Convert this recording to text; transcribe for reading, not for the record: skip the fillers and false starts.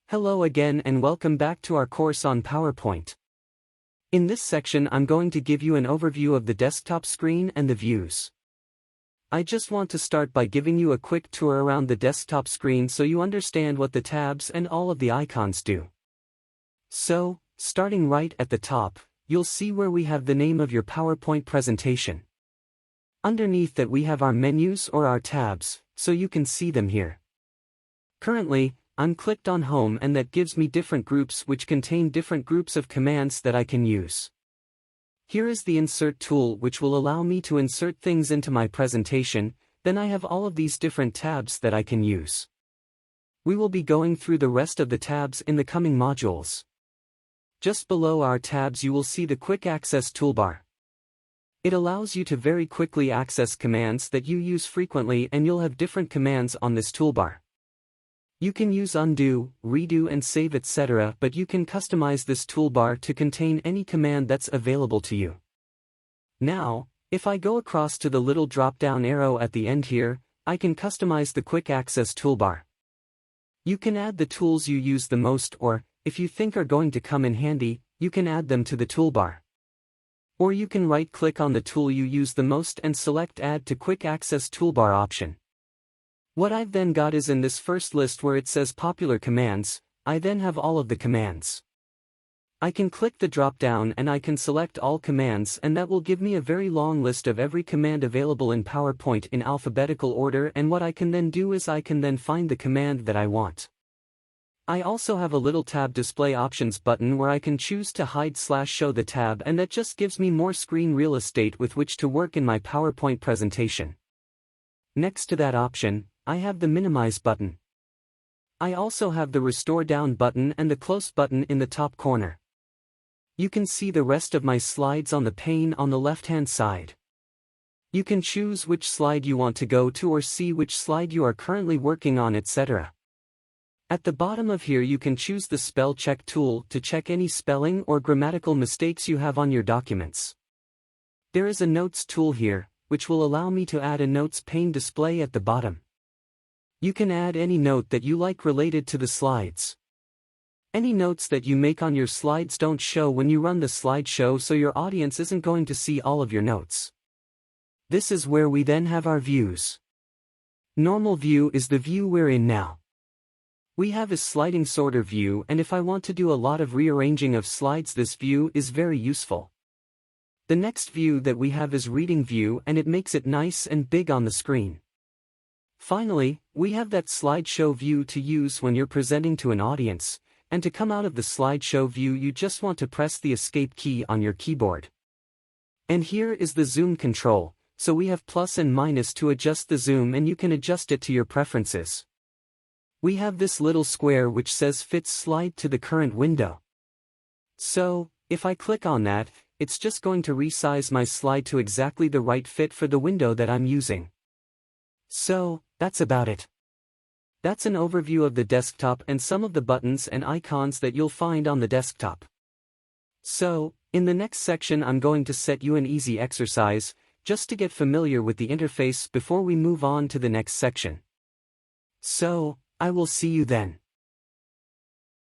Hello again and welcome back to our course on PowerPoint. In this section I'm going to give you an overview of the desktop screen and the views. I just want to start by giving you a quick tour around the desktop screen so you understand what the tabs and all of the icons do. So, starting right at the top, you'll see where we have the name of your PowerPoint presentation. Underneath that we have our menus or our tabs, so you can see them here. Currently, I'm clicked on Home and that gives me different groups which contain different groups of commands that I can use. Here is the Insert tool which will allow me to insert things into my presentation, then I have all of these different tabs that I can use. We will be going through the rest of the tabs in the coming modules. Just below our tabs you will see the Quick Access toolbar. It allows you to very quickly access commands that you use frequently and you'll have different commands on this toolbar. You can use undo, redo and save etc. but you can customize this toolbar to contain any command that's available to you. Now, if I go across to the little drop-down arrow at the end here, I can customize the Quick Access toolbar. You can add the tools you use the most or, if you think are going to come in handy, you can add them to the toolbar. Or you can right-click on the tool you use the most and select Add to Quick Access Toolbar option. What I've then got is in this first list where it says Popular Commands, I then have all of the commands. I can click the drop-down and I can select all commands and that will give me a very long list of every command available in PowerPoint in alphabetical order, and what I can then do is I can then find the command that I want. I also have a little tab display options button where I can choose to hide/show the tab, and that just gives me more screen real estate with which to work in my PowerPoint presentation. Next to that option, I have the minimize button. I also have the restore down button and the close button in the top corner. You can see the rest of my slides on the pane on the left-hand side. You can choose which slide you want to go to or see which slide you are currently working on, etc. At the bottom of here you can choose the spell check tool to check any spelling or grammatical mistakes you have on your documents. There is a notes tool here, which will allow me to add a notes pane display at the bottom. You can add any note that you like related to the slides. Any notes that you make on your slides don't show when you run the slideshow, so your audience isn't going to see all of your notes. This is where we then have our views. Normal view is the view we're in now. We have a sliding sorter view, and if I want to do a lot of rearranging of slides, this view is very useful. The next view that we have is reading view, and it makes it nice and big on the screen. Finally, we have that slideshow view to use when you're presenting to an audience, and to come out of the slideshow view you just want to press the escape key on your keyboard. And here is the zoom control, so we have plus and minus to adjust the zoom, and you can adjust it to your preferences. We have this little square which says Fit Slide to the current window. So, if I click on that, it's just going to resize my slide to exactly the right fit for the window that I'm using. So, that's about it. That's an overview of the desktop and some of the buttons and icons that you'll find on the desktop. So, in the next section I'm going to set you an easy exercise, just to get familiar with the interface before we move on to the next section. So, I will see you then.